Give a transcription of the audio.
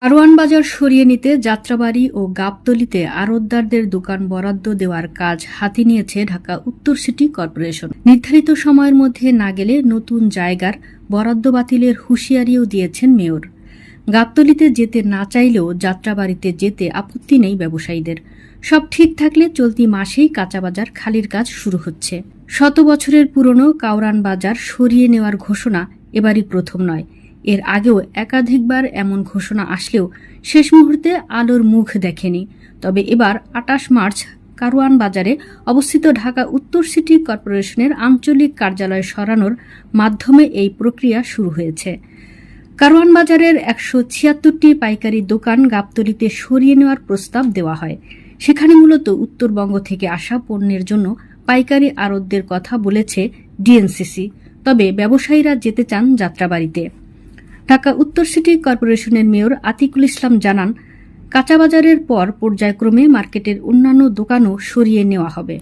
কারওয়ান বাজার সরিয়ে নিতে যাত্রাবাড়ী ও গাবতলীতে আড়তদারদের দোকান বরাদ্দ দেওয়ার কাজ হাতে নিয়েছে ঢাকা উত্তর সিটি কর্পোরেশন। নির্ধারিত সময়ের মধ্যে না গেলে নতুন জায়গার বরাদ্দ বাতিলের হুঁশিয়ারিও দিয়েছেন মেয়র। গাবতলীতে যেতে না চাইলেও যাত্রাবাড়ীতে যেতে আপত্তি নেই ব্যবসায়ীদের। সব ঠিক থাকলে চলতি মাসেই কাঁচাবাজার খালির কাজ শুরু হচ্ছে। শত বছরের পুরনো কারওয়ান বাজার সরিয়ে নেওয়ার ঘোষণা এবারই প্রথম নয়। এর আগেও একাধিকবার এমন ঘোষণা আসলেও শেষ মুহূর্তে আলোর মুখ দেখেনি। তবে এবার ২৮ মার্চ কারওয়ান বাজারে অবস্থিত ঢাকা উত্তর সিটি কর্পোরেশনের আঞ্চলিক কার্যালয় সরানোর মাধ্যমে এই প্রক্রিয়া শুরু হয়েছে। কারওয়ান বাজারের ১৭৬টি পাইকারি দোকান গাবতলীতে সরিয়ে নেওয়ার প্রস্তাব দেওয়া হয়। সেখানে মূলত উত্তরবঙ্গ থেকে আসা পণ্যের জন্য পাইকারি আড়তদের কথা বলেছে ডিএনসিসি। তবে ব্যবসায়ীরা যেতে চান যাত্রাবাড়ীতে। ঢাকা উত্তর সিটি কর্পোরেশনের মেয়র আতিকুল ইসলাম জানান, কাঁচাবাজারের পর পর্যায়ক্রমে মার্কেটের অন্যান্য দোকানও সরিয়ে নেওয়া হবে।